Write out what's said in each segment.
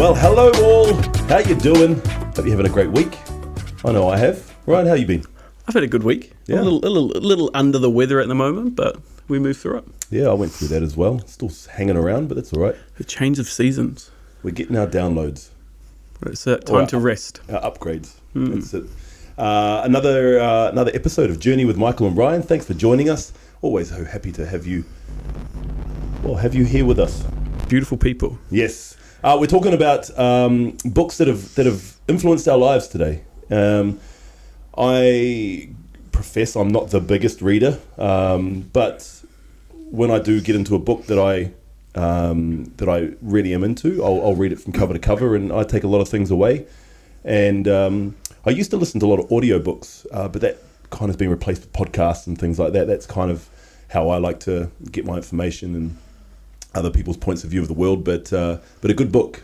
Well, hello all. How you doing? Hope you're having a great week. I know I have. Ryan, how you been? I've had a good week. Yeah. A little under the weather at the moment, but we move through it. Yeah, I went through that as well. Still hanging around, but that's all right. A change of seasons. We're getting our downloads. It's time to rest. Our upgrades. That's it. Another episode of Journey with Michael and Ryan. Thanks for joining us. Always so happy to have you. Well, have you here with us. Beautiful people. Yes. We're talking about books that have influenced our lives today. I profess I'm not the biggest reader, but when I do get into a book that I really am into, I'll read it from cover to cover, and I take a lot of things away. And I used to listen to a lot of audiobooks, but that kind of been replaced with podcasts and things like that. That's kind of how I like to get my information and other people's points of view of the world. But a good book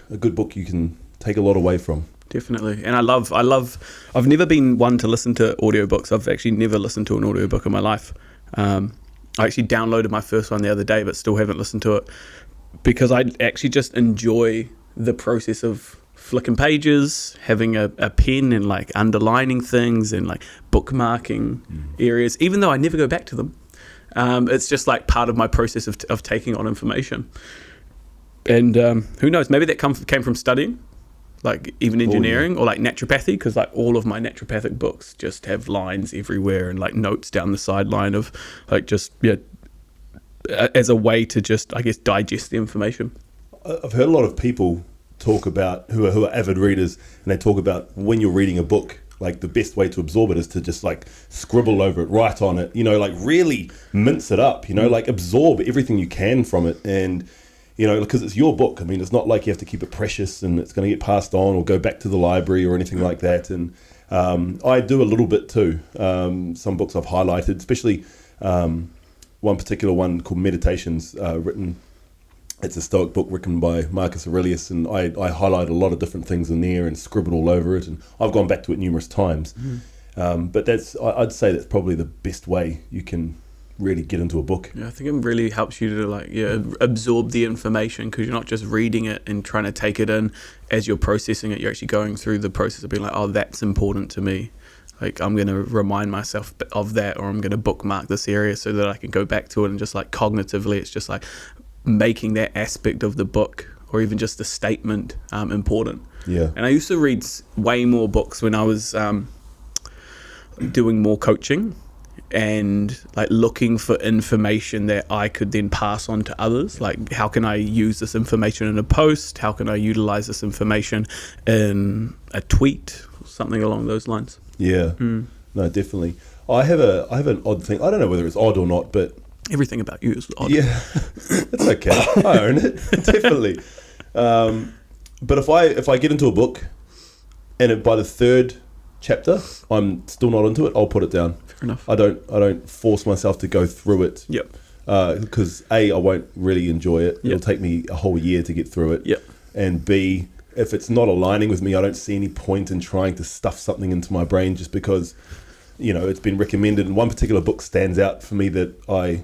you can take a lot away from. Definitely. And I've never been one to listen to audiobooks. I've actually never listened to an audiobook in my life. I actually downloaded my first one the other day, but still haven't listened to it because I actually just enjoy the process of flicking pages, having a pen and like underlining things and like bookmarking areas, even though I never go back to them. It's just like part of my process of taking on information. And who knows, maybe that came from studying, like even engineering or like naturopathy, because like all of my naturopathic books just have lines everywhere and like notes down the sideline of like just, as a way to just, I guess, digest the information. I've heard a lot of people talk about, who are avid readers, and they talk about when you're reading a book, like the best way to absorb it is to just like scribble over it, write on it, like really mince it up, like absorb everything you can from it. And, because it's your book. I mean, it's not like you have to keep it precious and it's going to get passed on or go back to the library or anything like that. And I do a little bit too. Some books I've highlighted, especially one particular one called Meditations, it's a Stoic book written by Marcus Aurelius, and I highlight a lot of different things in there and scribbled all over it, and I've gone back to it numerous times. But I'd say that's probably the best way you can really get into a book. Yeah, I think it really helps you to absorb the information, because you're not just reading it and trying to take it in as you're processing it. You're actually going through the process of being like, oh, that's important to me. Like, I'm going to remind myself of that, or I'm going to bookmark this area so that I can go back to it. And just like cognitively, it's just like making that aspect of the book or even just the statement important. Yeah. And I used to read way more books when I was doing more coaching and like looking for information that I could then pass on to others. Like, how can I use this information in a post? How can I utilize this information in a tweet? Something along those lines. Yeah. No, definitely. I have an odd thing. I don't know whether it's odd or not, but everything about you is odd. Yeah, it's okay. I own it, definitely. But if I get into a book and by the third chapter I'm still not into it, I'll put it down. Fair enough. I don't force myself to go through it. Yep. Because A, I won't really enjoy it. Yep. It'll take me a whole year to get through it. Yep. And B, if it's not aligning with me, I don't see any point in trying to stuff something into my brain just because, it's been recommended. And one particular book stands out for me that I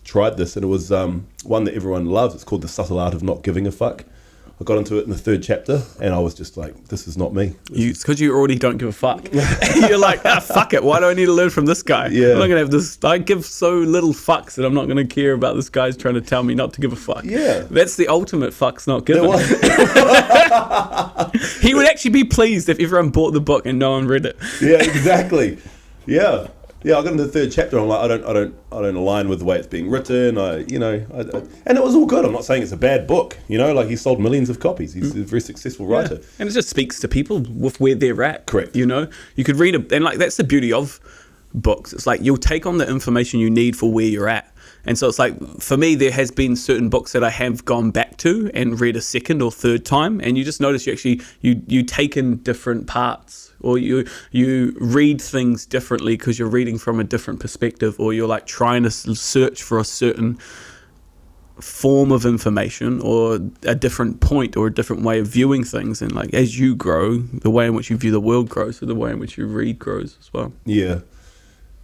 tried this, and it was one that everyone loves. It's called The Subtle Art of Not Giving a Fuck. I got into it in the third chapter, and I was just like, this is not me. It's because you already don't give a fuck. You're like, fuck it. Why do I need to learn from this guy? Yeah. I'm not going to have this. I give so little fucks that I'm not going to care about this guy's trying to tell me not to give a fuck. Yeah. That's the ultimate fucks not given. He would actually be pleased if everyone bought the book and no one read it. Yeah, exactly. Yeah. Yeah, I got into the third chapter. I'm like, I don't align with the way it's being written. And it was all good. I'm not saying it's a bad book. Like he sold millions of copies. He's a very successful writer. Yeah. And it just speaks to people with where they're at. Correct. You could read it, and like that's the beauty of books. It's like you'll take on the information you need for where you're at. And so it's like, for me, there has been certain books that I have gone back to and read a second or third time, and you just notice you take in different parts, or you read things differently because you're reading from a different perspective, or you're like trying to search for a certain form of information or a different point or a different way of viewing things. And like as you grow, the way in which you view the world grows, so the way in which you read grows as well. Yeah.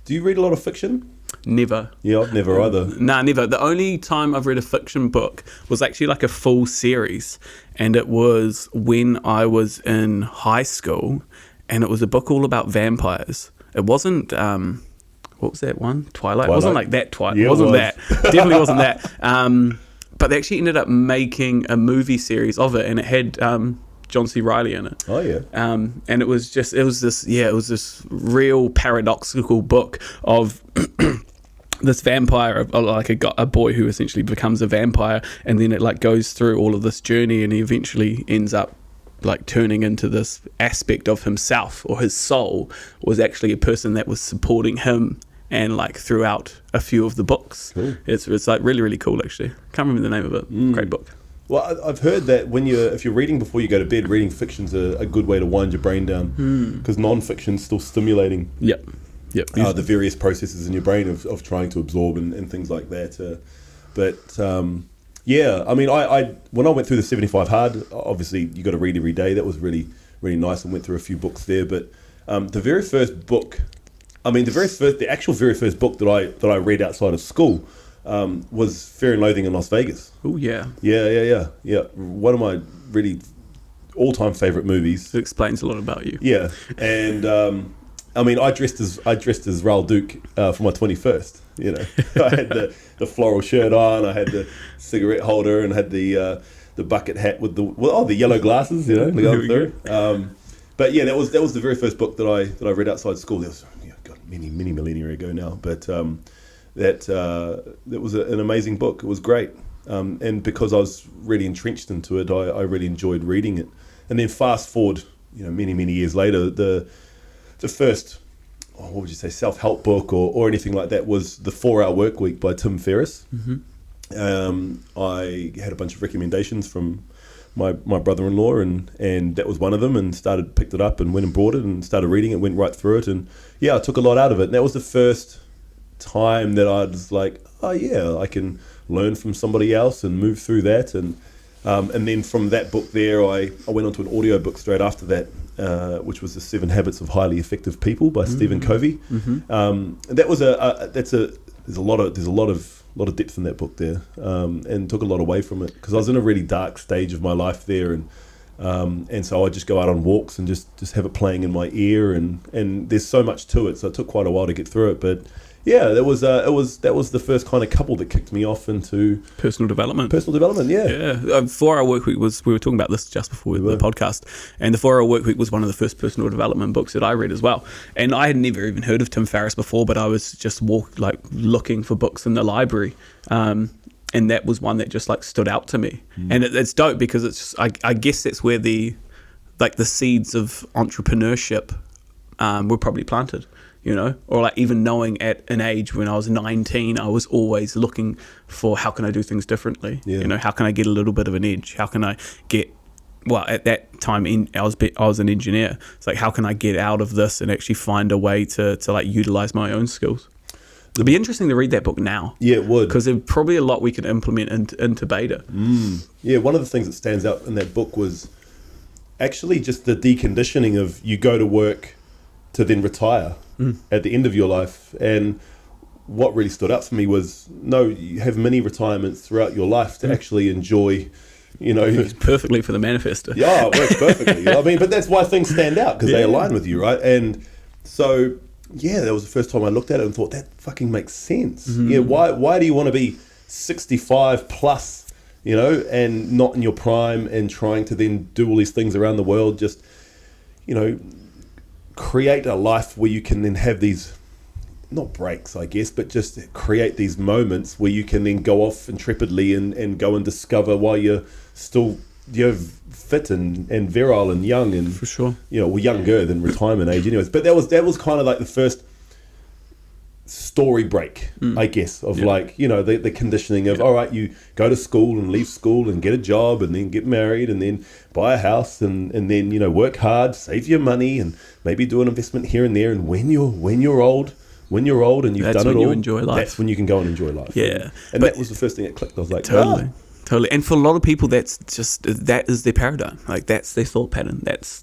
Do you read a lot of fiction? Never. Yeah, I've never either. Nah, never. The only time I've read a fiction book was actually like a full series, and it was when I was in high school, and it was a book all about vampires. It wasn't what was that one? Twilight? It wasn't like that Twilight. Yeah, it wasn't was. that. Definitely wasn't that. But they actually ended up making a movie series of it, and it had John C. Reilly in it. Oh yeah. And it was this real paradoxical book of this vampire, of like a boy who essentially becomes a vampire, and then it like goes through all of this journey, and he eventually ends up like turning into this aspect of himself, or his soul was actually a person that was supporting him, and like throughout a few of the books. Cool. It's like really, really cool actually. Can't remember the name of it. Great book. Well, I've heard that if you're reading before you go to bed, reading fiction's a good way to wind your brain down, because non-fiction's still stimulating. Yep. The various processes in your brain of trying to absorb and things like that. Yeah, I mean, I when I went through the 75 Hard, obviously you got to read every day. That was really, really nice, and went through a few books there. But the very first book, the actual very first book that I read outside of school was Fear and Loathing in Las Vegas. Oh yeah. Yeah. One of my really all-time favorite movies. It explains a lot about you. Yeah, and I mean, I dressed as Raoul Duke for my 21st. You know, I had the floral shirt on, I had the cigarette holder, and had the bucket hat with the yellow glasses. You know, to go through. But yeah, that was the very first book that I read outside school. That was many millennia ago now, but that was an amazing book. It was great, and because I was really entrenched into it, I really enjoyed reading it. And then fast forward, many years later, the first, what would you say, self-help book or anything like that was The 4-Hour Workweek by Tim Ferriss. I had a bunch of recommendations from my brother-in-law, and that was one of them, and picked it up and went and bought it and started reading it, went right through it, and yeah, I took a lot out of it. And that was the first time that I was like, oh yeah, I can learn from somebody else and move through that. And then from that book there, I went on to an audio book straight after that, which was The 7 Habits of Highly Effective People by Stephen Covey. That was there's a lot of depth in that book there, and took a lot away from it, because I was in a really dark stage of my life there, and so I just go out on walks and just have it playing in my ear, and there's so much to it, so it took quite a while to get through it, but yeah, that was the first kind of couple that kicked me off into personal development. Yeah. 4-Hour Workweek we were talking about this just before the podcast, and the 4-Hour Workweek was one of the first personal development books that I read as well. And I had never even heard of Tim Ferriss before, but I was just looking for books in the library, and that was one that just like stood out to me. And it's dope because it's just, I guess that's where the seeds of entrepreneurship were probably planted. Or like even knowing at an age when I was 19, I was always looking for how can I do things differently? Yeah. How can I get a little bit of an edge? How can I get, at that time I was an engineer. It's like, how can I get out of this and actually find a way to like utilize my own skills? It'd be interesting to read that book now. Yeah, it would. Because there's probably a lot we could implement into beta. Yeah, one of the things that stands out in that book was actually just the deconditioning of you go to work to then retire at the end of your life. And what really stood out for me was, no, you have many retirements throughout your life to actually enjoy, It's perfectly for the manifesto. Yeah, it works perfectly. I mean, but that's why things stand out, because they align with you, right? And so, yeah, that was the first time I looked at it and thought, that fucking makes sense. Yeah, why do you want to be 65 plus, and not in your prime, and trying to then do all these things around the world, just, create a life where you can then have these, not breaks, I guess, but just create these moments where you can then go off intrepidly and go and discover while you're still fit and virile and young, and for sure, younger than retirement age anyways. But that was kind of like the first story break, I guess, of the conditioning of, all right, you go to school and leave school and get a job and then get married and then buy a house and then work hard, save your money, and maybe do an investment here and there, and when you're old and you've that's done it when all, you enjoy life. That's when you can go and enjoy life. Yeah. And that was the first thing that clicked. I was like, totally. And for a lot of people, that is their paradigm. Like, that's their thought pattern. That's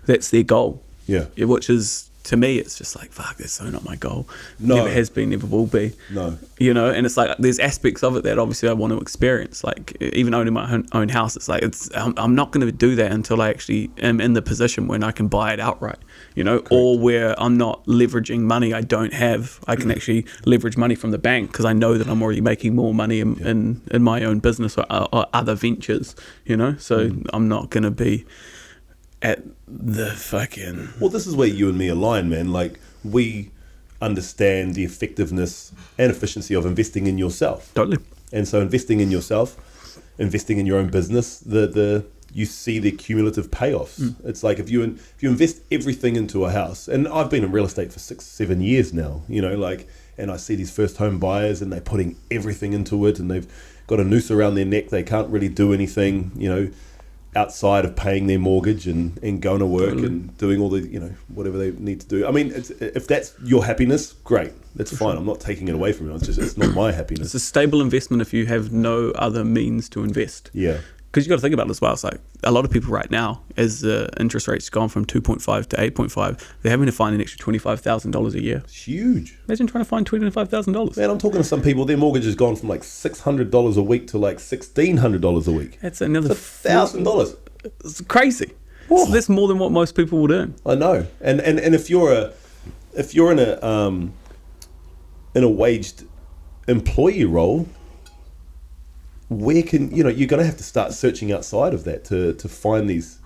their goal. Yeah. Which is to me, it's just like, fuck, that's so not my goal. No. Never has been, never will be. No. You know, and it's like, there's aspects of it that obviously I want to experience. Like, even owning my own house, it's like, I'm not going to do that until I actually am in the position when I can buy it outright, you know, Correct. or where I'm not leveraging money I don't have. I can actually leverage money from the bank because I know that I'm already making more money in my own business or other ventures, you know, so I'm not going to be at the fucking... Well, this is where you and me align, man. Like, we understand the effectiveness and efficiency of investing in yourself. Totally. And so investing in yourself, investing in your own business, you see the cumulative payoffs. It's like if you invest everything into a house, and I've been in real estate for 6-7 years now, you know, like, and I see these first home buyers and they're putting everything into it and they've got a noose around their neck. They can't really do anything, you know, outside of paying their mortgage and going to work and doing all the, you know, whatever they need to do. I mean, if that's your happiness, great. That's fine. I'm not taking it away from you. It's not my happiness. It's a stable investment if you have no other means to invest. Yeah. Because you got to think about it as well. It's like a lot of people right now, as the interest rate's gone from 2.5 to 8.5, they're having to find an extra $25,000 a year. It's huge. Imagine trying to find $25,000. Man, I'm talking to some people, their mortgage has gone from like $600 a week to like $1,600 a week. That's another $1,000. It's crazy. Whoa. So that's more than what most people would earn. I know. And if you're in a waged employee role, where can, you know, you're going to have to start searching outside of that to find these,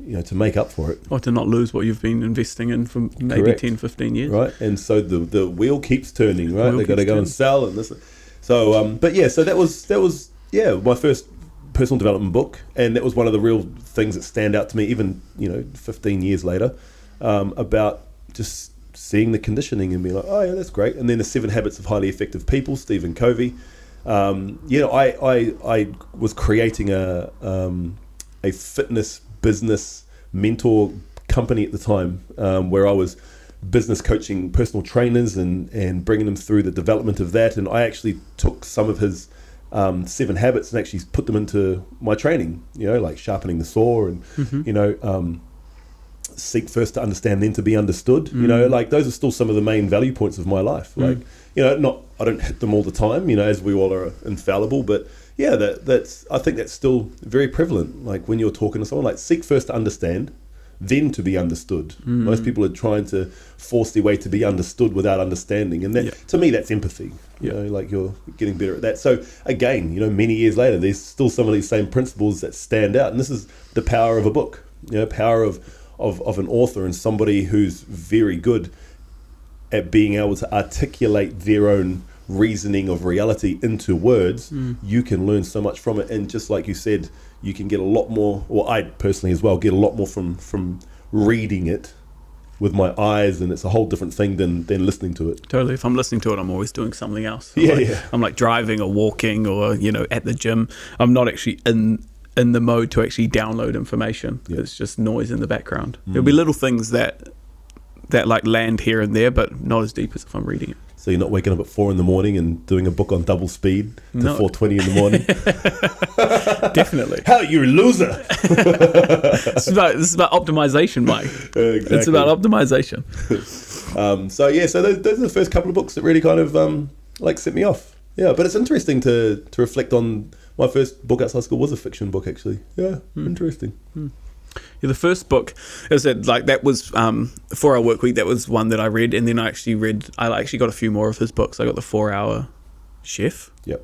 you know, to make up for it. Or to not lose what you've been investing in for maybe Correct. 10, 15 years. Right. And so the wheel keeps turning, right? Wheel They got to keeps go and turning. sell and this. So, but yeah, so that was my first personal development book. And that was one of the real things that stand out to me, even, you know, 15 years later, about just seeing the conditioning and being like, oh yeah, that's great. And then the 7 Habits of Highly Effective People, Stephen Covey. You know, I was creating a fitness business mentor company at the time, where I was business coaching personal trainers and bringing them through the development of that. And I actually took some of his 7 habits and actually put them into my training, you know, like sharpening the saw and, you know, seek first to understand, then to be understood. You know, like those are still some of the main value points of my life. Like, you know, I don't hit them all the time, you know, as we all are infallible, but yeah, that's I think that's still very prevalent. Like when you're talking to someone, like seek first to understand, then to be understood. Most people are trying to force their way to be understood without understanding, and that to me that's empathy. You know, like you're getting better at that. So again, you know, many years later, there's still some of these same principles that stand out, and this is the power of a book. You know, power of an author and somebody who's very good at being able to articulate their own reasoning of reality into words. You can learn so much from it, and just like you said, you can get a lot more, or I personally as well get a lot more from reading it with my eyes, and it's a whole different thing than listening to it. Totally. If I'm listening to it, I'm always doing something else. I'm like driving or walking or, you know, at the gym. I'm not actually in the mode to actually download information. It's just noise in the background. There'll be little things that like land here and there, but not as deep as if I'm reading it. So you're not waking up at 4 a.m. and doing a book on double speed to No. 4:20 in the morning. Definitely. How you're a loser. This is about optimization, Mike. Exactly. It's about optimization. So those are the first couple of books that really kind of like set me off. Yeah, but it's interesting to reflect on. My first book outside school was a fiction book, actually. Yeah, interesting. Yeah, the first book, as I said, like that was 4 Hour Workweek. That was one that I read, and then I actually got a few more of his books. I got the 4 Hour Chef. Yep.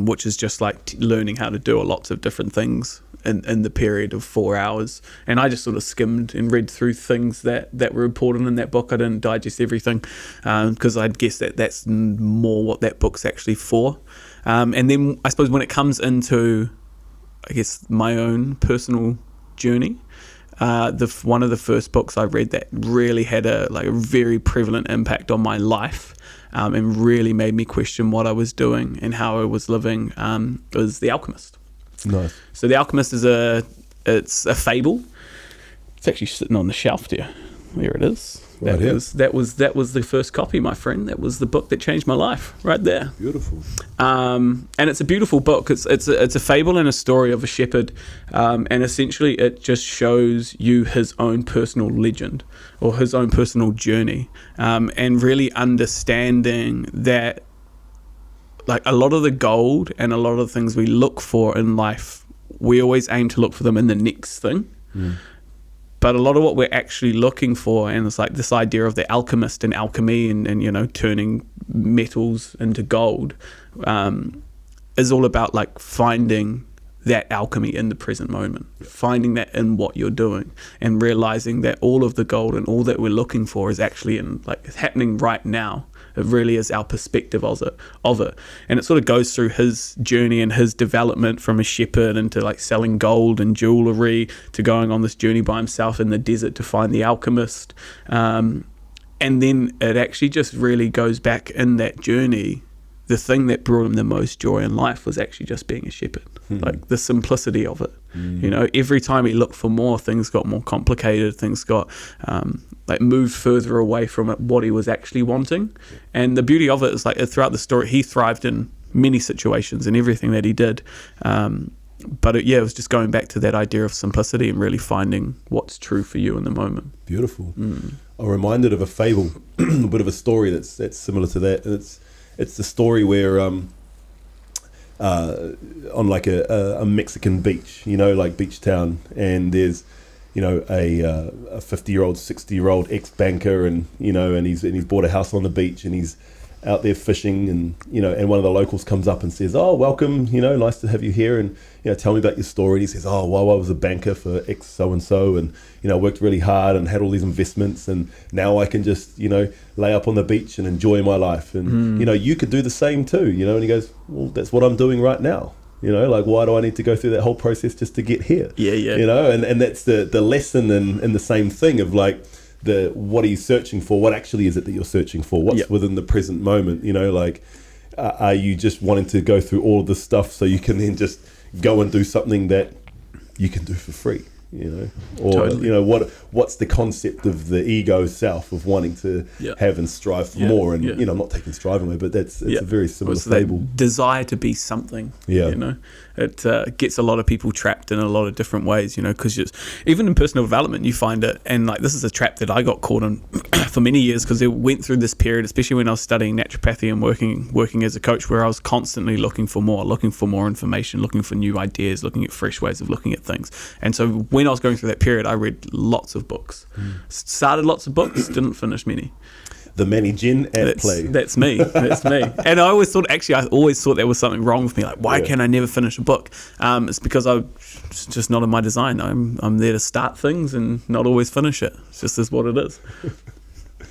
Which is just like learning how to do lots of different things in the period of 4 hours. And I just sort of skimmed and read through things that were important in that book. I didn't digest everything because I'd guess that's more what that book's actually for. And then I suppose when it comes into, I guess, my own personal journey, one of the first books I read that really had a very prevalent impact on my life and really made me question what I was doing and how I was living was The Alchemist. Nice. So The Alchemist is it's a fable. It's actually sitting on the shelf there. There it is. Right here. That was the first copy, my friend. That was the book that changed my life, right there. Beautiful. And it's a beautiful book. It's a fable and a story of a shepherd, and essentially it just shows you his own personal legend or his own personal journey, and really understanding that, like, a lot of the gold and a lot of the things we look for in life, we always aim to look for them in the next thing. But a lot of what we're actually looking for, and it's like this idea of the alchemist and alchemy and you know, turning metals into gold, is all about like finding that alchemy in the present moment, finding that in what you're doing, and realizing that all of the gold and all that we're looking for is actually in, like, it's happening right now. It really is our perspective of it. And it sort of goes through his journey and his development from a shepherd into like selling gold and jewelry to going on this journey by himself in the desert to find the alchemist. And then it actually just really goes back in that journey. The thing that brought him the most joy in life was actually just being a shepherd, like the simplicity of it. You know, every time he looked for more, things got more complicated. Things got like moved further away from it, what he was actually wanting. And the beauty of it is, like, throughout the story, he thrived in many situations and everything that he did. But it was just going back to that idea of simplicity and really finding what's true for you in the moment. Beautiful. I'm reminded of a fable, a bit of a story that's similar to that. And it's the story where on like a Mexican beach, you know, like beach town, and there's, you know, a 50-year-old, 60-year-old ex-banker, and, you know, and he's bought a house on the beach, and he's out there fishing, and, you know, and one of the locals comes up and says, "Oh, welcome, you know, nice to have you here, and, you know, tell me about your story." And he says, "Oh, well, I was a banker for X so-and-so, and, you know, worked really hard and had all these investments, and now I can just, you know, lay up on the beach and enjoy my life. And, you know, you could do the same too, you know." And he goes, "Well, that's what I'm doing right now. You know, like, why do I need to go through that whole process just to get here?" Yeah. You know, and that's the lesson in the same thing of, like, what are you searching for? What actually is it that you're searching for? What's within the present moment? You know, like, are you just wanting to go through all of this stuff so you can then just go and do something that you can do for free? You know, or Totally. you know, what's the concept of the ego self of wanting to have and strive for more? And you know, I'm not taking striving away, but it's a very similar fable. Desire to be something. Yeah. You know, it gets a lot of people trapped in a lot of different ways. You know, because even in personal development, you find it, and like, this is a trap that I got caught in for many years, because it went through this period, especially when I was studying naturopathy and working as a coach, where I was constantly looking for more information, looking for new ideas, looking at fresh ways of looking at things. And so when I was going through that period, I read lots of books. Started lots of books, didn't finish many. The Manny Gin at play. That's me. And I always thought there was something wrong with me. Like, why can I never finish a book? It's because it's just not in my design. I'm there to start things and not always finish it. It's just is what it is.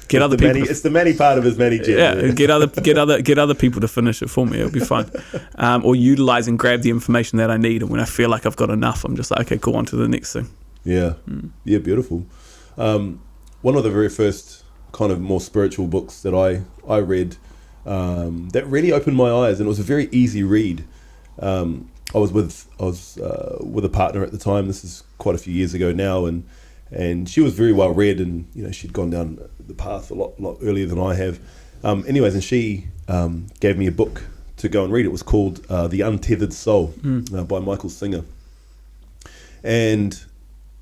Get other people. It's the Manny part of his Manny Gin. Yeah, get other people to finish it for me. It'll be fine. Or utilize and grab the information that I need. And when I feel like I've got enough, I'm just like, okay, cool, on to the next thing. Yeah, beautiful. One of the very first kind of more spiritual books that I read that really opened my eyes, and it was a very easy read. I was with a partner at the time. This is quite a few years ago now, and she was very well read, and, you know, she'd gone down the path a lot earlier than I have. Anyways, and she gave me a book to go and read. It was called The Untethered Soul by Michael Singer. And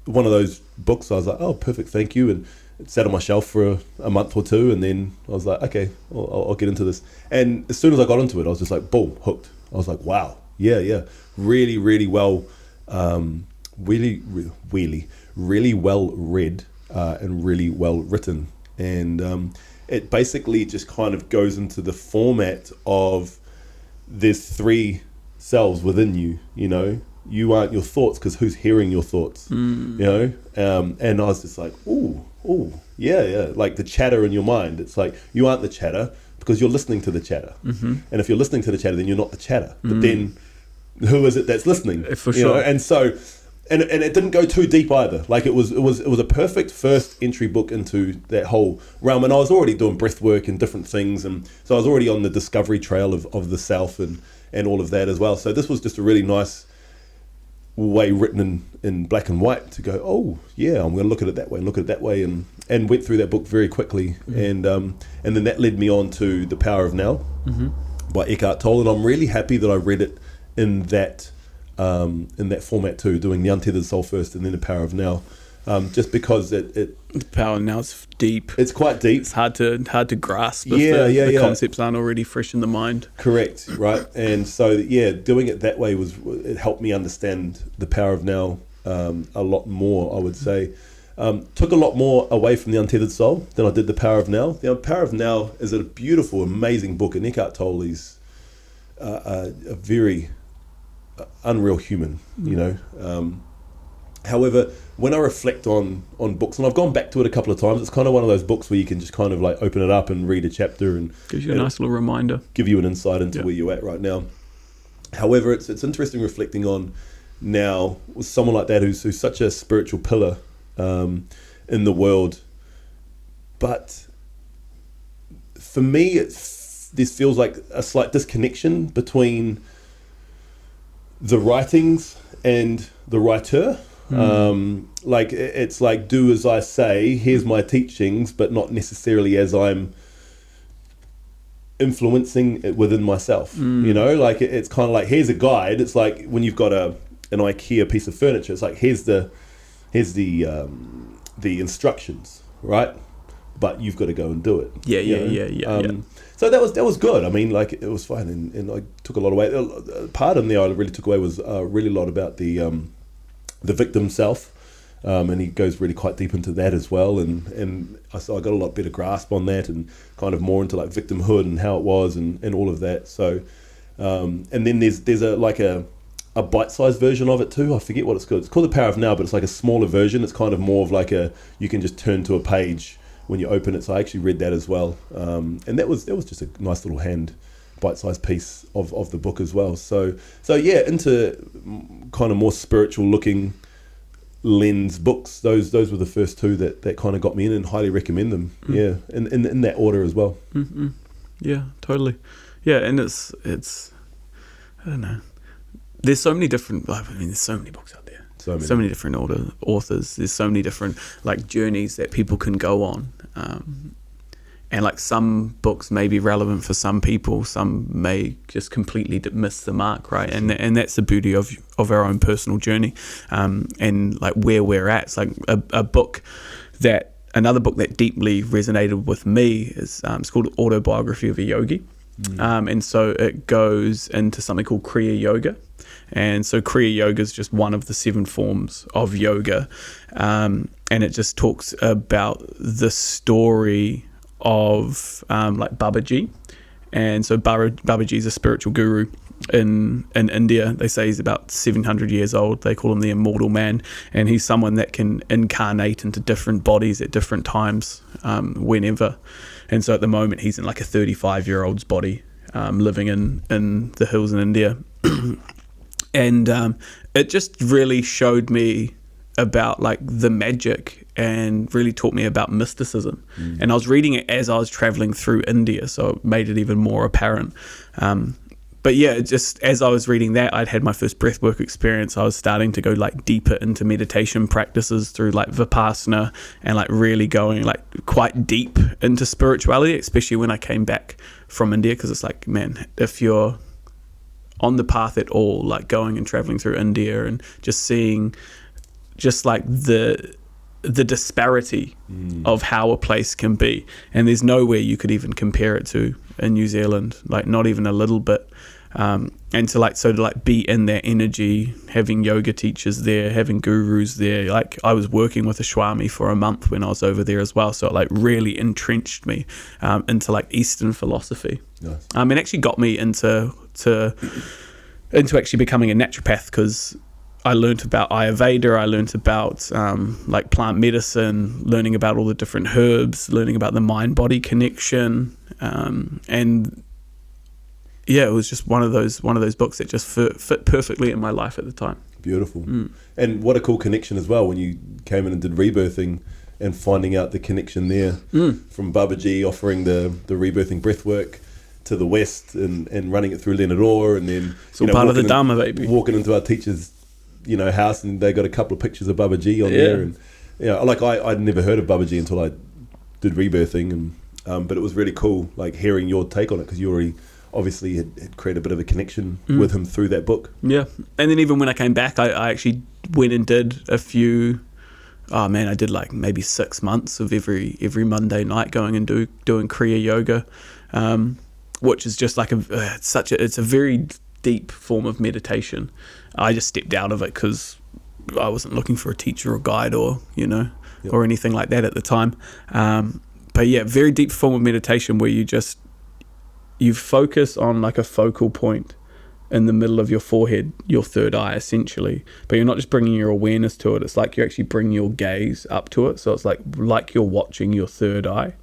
one of those books, I was like, oh, perfect, thank you. And it sat on my shelf for a month or two, and then I was like, okay, I'll get into this. And as soon as I got into it, I was just like, boom, hooked. I was like, wow, yeah, really, really well, really well read and really well written. And it basically just kind of goes into the format of there's three selves within you, you know. You aren't your thoughts, because who's hearing your thoughts, you know? And I was just like, ooh, yeah, like the chatter in your mind. It's like, you aren't the chatter because you're listening to the chatter. And if you're listening to the chatter, then you're not the chatter. But then who is it that's listening? For you sure. know? And so, and it didn't go too deep either. Like, it was a perfect first entry book into that whole realm. And I was already doing breath work and different things. And so I was already on the discovery trail of the self and all of that as well. So this was just a really nice way written in black and white to go, oh yeah, I'm going to look at it that way, and went through that book very quickly, and then that led me on to The Power of Now by Eckhart Tolle, and I'm really happy that I read it in that format too, doing The Untethered Soul first and then The Power of Now, just because The Power of Now is deep. It's quite deep. It's hard to grasp if the concepts aren't already fresh in the mind. Correct, right? And so doing it that way it helped me understand The Power of Now a lot more, I would say. Took a lot more away from The Untethered Soul than I did The Power of Now. The Power of Now is a beautiful, amazing book, and Eckhart Tolle is a very unreal human, you know. However, when I reflect on books, and I've gone back to it a couple of times, it's kind of one of those books where you can just kind of like open it up and read a chapter and gives you a nice little reminder, give you an insight into where you're at right now. However, it's interesting reflecting on now with someone like that who's such a spiritual pillar in the world, but for me, this feels like a slight disconnection between the writings and the writer. Like it's like, do as I say, here's my teachings, but not necessarily as I'm influencing it within myself. You know, like it's kind of like, here's a guide. It's like when you've got an IKEA piece of furniture, it's like here's the instructions, right? But you've got to go and do it. Yeah. So that was good. I mean, like it was fine, and I took a lot away. Part in there I really took away was really a lot about the victim self, and he goes really quite deep into that as well. And I got a lot better grasp on that, and kind of more into like victimhood and how it was, and all of that. So, and then there's a bite-sized version of it too. I forget what it's called. It's called The Power of Now, but it's like a smaller version. It's kind of more of like you can just turn to a page when you open it. So I actually read that as well, and that was just a nice little bite-sized piece of the book as well. So yeah, into kind of more spiritual looking lens books. Those were the first two that kind of got me in, and highly recommend them. Yeah, in that order as well. Yeah, totally. Yeah, and it's I don't know. There's so many different. I mean, there's so many books out there. So many different authors. There's so many different like journeys that people can go on. And like some books may be relevant for some people, some may just completely miss the mark, right? And that's the beauty of our own personal journey, and like where we're at. It's like another book that deeply resonated with me is it's called Autobiography of a Yogi, and so it goes into something called Kriya Yoga. And so Kriya Yoga is just one of the 7 forms of yoga, and it just talks about the story of like Babaji. And so Babaji is a spiritual guru in India. They say he's about 700 years old. They call him the immortal man, and he's someone that can incarnate into different bodies at different times, whenever. And so at the moment he's in like a 35-year-old's body, living in the hills in India. And it just really showed me about like the magic, and really taught me about mysticism. And I was reading it as I was traveling through India, so it made it even more apparent. But yeah, just as I was reading that, I'd had my first breathwork experience. I was starting to go like deeper into meditation practices through like Vipassana, and like really going like quite deep into spirituality, especially when I came back from India. Because it's like, man, if you're on the path at all, like going and traveling through India and just seeing just like the disparity of how a place can be, and there's nowhere you could even compare it to in New Zealand, like not even a little bit. And to be in that energy, having yoga teachers there, having gurus there. Like I was working with a Swami for a month when I was over there as well, so it like really entrenched me into like Eastern philosophy. Nice. And actually got me into actually becoming a naturopath, because I learned about Ayurveda, I learned about like plant medicine, learning about all the different herbs, learning about the mind-body connection, and yeah, it was just one of those books that just fit perfectly in my life at the time. Beautiful. And what a cool connection as well when you came in and did rebirthing, and finding out the connection there from Babaji offering the rebirthing breathwork to the West, and running it through Leonard Orr, and then it's all part of the Dharma, baby. Walking into our teacher's house, and they got a couple of pictures of Baba G on there, and like I'd never heard of Baba G until I did rebirthing, and but it was really cool, like hearing your take on it, because you already obviously had created a bit of a connection with him through that book. Yeah, and then even when I came back, I actually went and did a few. Oh man, I did like maybe 6 months of every Monday night going and doing Kriya yoga, which is just like it's a very deep form of meditation. I just stepped out of it because I wasn't looking for a teacher or guide or or anything like that at the time. But yeah, very deep form of meditation where you focus on like a focal point in the middle of your forehead, your third eye essentially, but you're not just bringing your awareness to it. It's like you actually bring your gaze up to it, so it's like you're watching your third eye,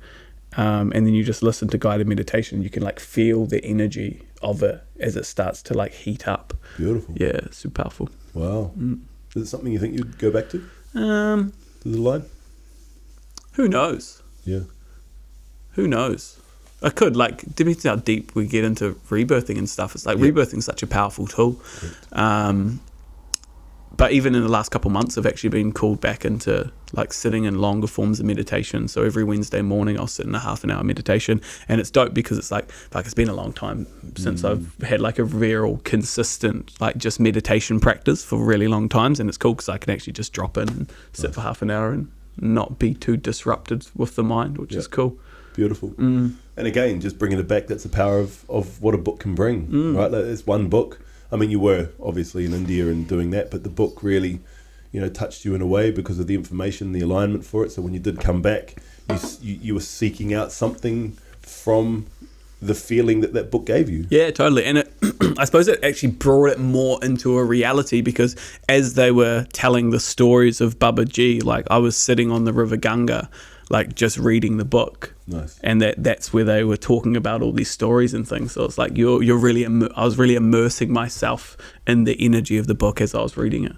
and then you just listen to guided meditation. You can like feel the energy of it as it starts to like heat up. Beautiful. Yeah, it's super powerful. Wow. Is it something you think you'd go back to? To the line? Who knows? Yeah. Who knows? I could, like, depending on how deep we get into rebirthing and stuff, it's like rebirthing is such a powerful tool. But even in the last couple of months, I've actually been called back into like sitting in longer forms of meditation. So every Wednesday morning, I'll sit in a half an hour meditation, and it's dope because it's like it's been a long time since I've had like a real consistent like just meditation practice for really long times, and it's cool because I can actually just drop in and sit for half an hour and not be too disrupted with the mind, which is cool. Beautiful. And again, just bringing it back, that's the power of what a book can bring, right? Like, it's one book. I mean, you were obviously in India and doing that, but the book really, touched you in a way because of the information, the alignment for it. So when you did come back, you were seeking out something from the feeling that book gave you. Yeah, totally. And I suppose it actually brought it more into a reality, because as they were telling the stories of Baba Ji, like I was sitting on the River Ganga, like just reading the book. Nice. And that's where they were talking about all these stories and things. So it's like I was really immersing myself in the energy of the book as I was reading it.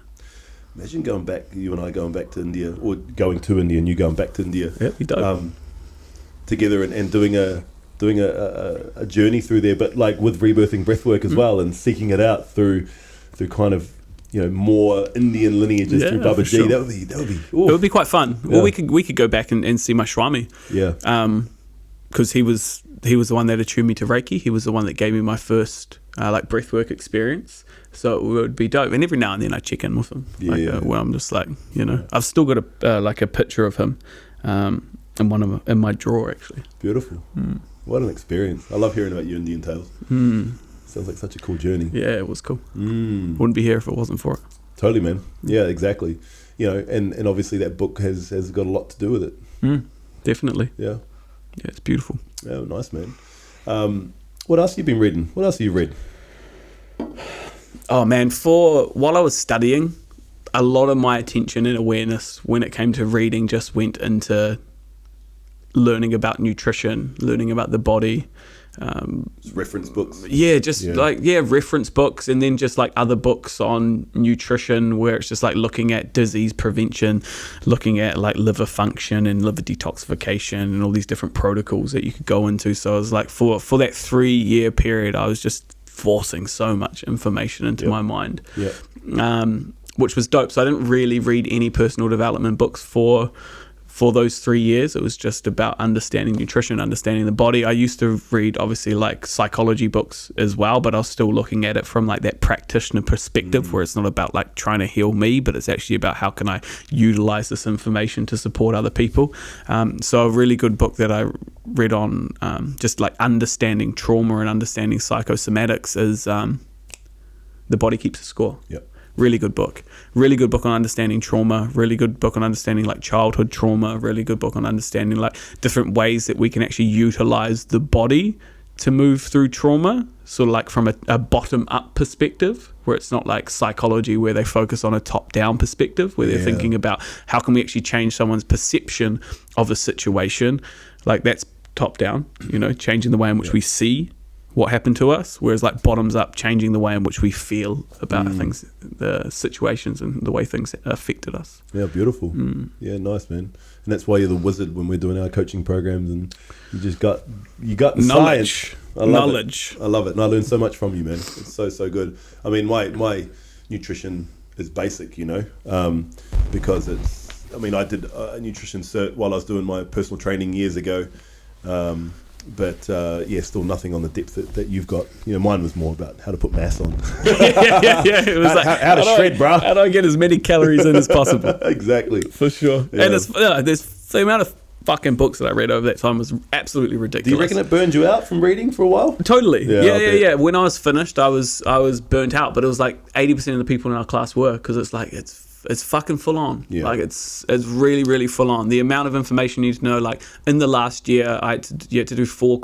Imagine going back, you and I going back to India, or going to India and you going back to India. Yeah, you do. Together and doing a journey through there, but like with rebirthing breathwork as well, and seeking it out through kind of more Indian lineages through Baba Ji. Sure. That would be. Oof. It would be quite fun. Yeah. Or we could go back and see my Swami. Yeah. Because he was the one that attuned me to Reiki. He was the one that gave me my first like breathwork experience. So it would be dope. And every now and then I check in with him. Yeah. Where I'm just like, I've still got a picture of him in my drawer actually. Beautiful. What an experience. I love hearing about your Indian tales. Sounds like such a cool journey. Yeah, it was cool. Wouldn't be here if it wasn't for it. Totally, man. Yeah, exactly. And obviously that book has got a lot to do with it. Definitely. Yeah. Yeah, it's beautiful. Oh, nice, man. What else have you been reading? What else have you read? Oh, man. While I was studying, a lot of my attention and awareness when it came to reading just went into learning about nutrition, learning about the body. Reference books. Yeah, reference books, and then just like other books on nutrition where it's just like looking at disease prevention, looking at like liver function and liver detoxification and all these different protocols that you could go into. So I was like, for that 3-year period, I was just forcing so much information into my mind, which was dope. So I didn't really read any personal development books for those 3 years. It was just about understanding nutrition, understanding the body. I used to read obviously like psychology books as well, but I was still looking at it from like that practitioner perspective, where it's not about like trying to heal me, but it's actually about how can I utilize this information to support other people. So a really good book that I read on just like understanding trauma and understanding psychosomatics is The Body Keeps a Score. Yep. Really good book on understanding trauma, really good book on understanding like childhood trauma, really good book on understanding like different ways that we can actually utilize the body to move through trauma, sort of like from a bottom up perspective, where it's not like psychology where they focus on a top down perspective, where they're thinking about how can we actually change someone's perception of a situation. Like that's top down, changing the way in which we see what happened to us, whereas like bottoms up, changing the way in which we feel about things, the situations and the way things affected us. Yeah, beautiful. Yeah, nice, man. And that's why you're the wizard when we're doing our coaching programs, and you got the knowledge. Science. I love it. And I learned so much from you, man. It's so good. I mean, my nutrition is basic, because it's. I mean, I did a nutrition cert while I was doing my personal training years ago, but still nothing on the depth that you've got. Mine was more about how to put mass on. yeah. It was how to shred, bro. How do I get as many calories in as possible? Exactly, for sure. Yeah. And there's the amount of fucking books that I read over that time was absolutely ridiculous. Do you reckon it burned you out from reading for a while? Totally. Yeah. When I was finished, I was burnt out, but it was like 80% of the people in our class were, because it's like it's fucking full on. Yeah. Like it's really, really full on. The amount of information you need to know. Like in the last year, you had to do 4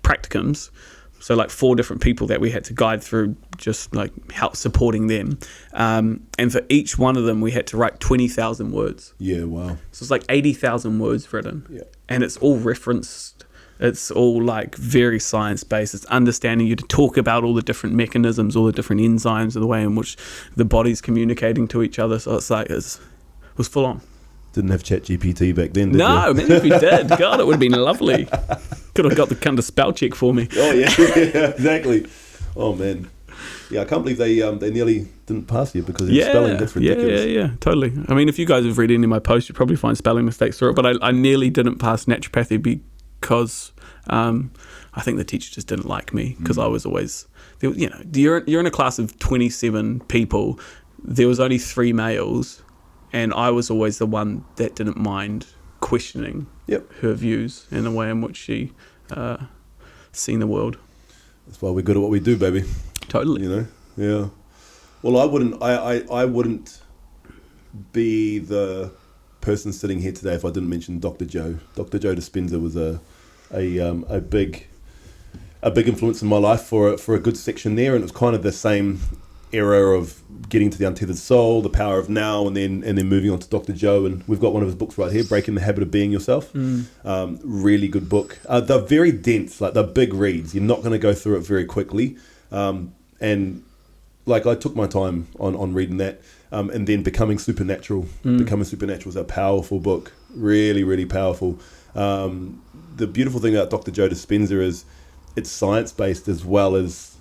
practicums. So like 4 different people that we had to guide through, just like help supporting them. And for each one of them, we had to write 20,000 words. Yeah, wow. So it's like 80,000 words written. Yeah. And it's all referenced. It's all like very science-based. It's understanding you to talk about all the different mechanisms, all the different enzymes, the way in which the body's communicating to each other. So it's like, it was full on. Didn't have ChatGPT back then, did you? No, man, if we did, God, it would have been lovely. Could have got the kind of spell check for me. Oh, yeah, exactly. Oh, man. Yeah, I can't believe they nearly didn't pass you because your spelling, that's ridiculous. Yeah, totally. I mean, if you guys have read any of my posts, you'd probably find spelling mistakes through it, but I nearly didn't pass naturopathy because I think the teacher just didn't like me, because I was always, you're in a class of 27 people, there was only 3 males, and I was always the one that didn't mind questioning her views and the way in which she seen the world. That's why we're good at what we do, baby. Totally. Yeah. Well, I wouldn't be the person sitting here today if I didn't mention Dr. Joe. Dr. Joe Dispenza was a big influence in my life for a good section there, and it was kind of the same era of getting to the untethered soul, the power of now, and then moving on to Dr. Joe. And we've got one of his books right here, Breaking the Habit of Being Yourself. Really good book. They're very dense, like they're big reads. You're not going to go through it very quickly. And like I took my time on reading that, and then Becoming Supernatural. Becoming Supernatural is a powerful book, really, really powerful. The beautiful thing about Dr. Joe Dispenza is it's science-based as well as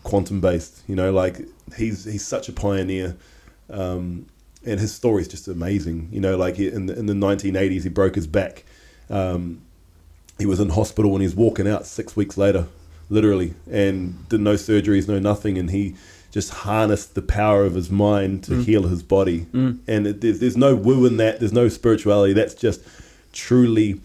quantum-based. Like he's such a pioneer, and his story is just amazing. Like in the 1980s, he broke his back. He was in hospital and he's walking out 6 weeks later, literally, and did no surgeries, no nothing, and he just harnessed the power of his mind to heal his body. And there's no woo in that. There's no spirituality. That's just truly,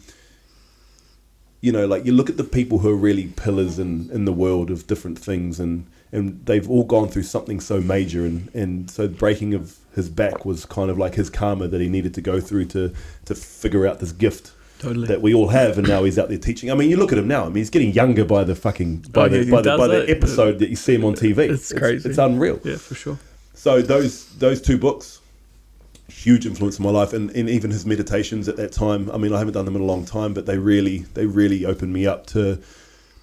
like you look at the people who are really pillars in the world of different things, and they've all gone through something so major, and so the breaking of his back was kind of like his karma that he needed to go through to figure out this gift that we all have, and now he's out there teaching. I mean, you look at him now. I mean, he's getting younger by the episode that you see him on TV. It's crazy. It's unreal. Yeah, for sure. So those 2 books, huge influence in my life, and even his meditations at that time. I mean, I haven't done them in a long time, but they really opened me up to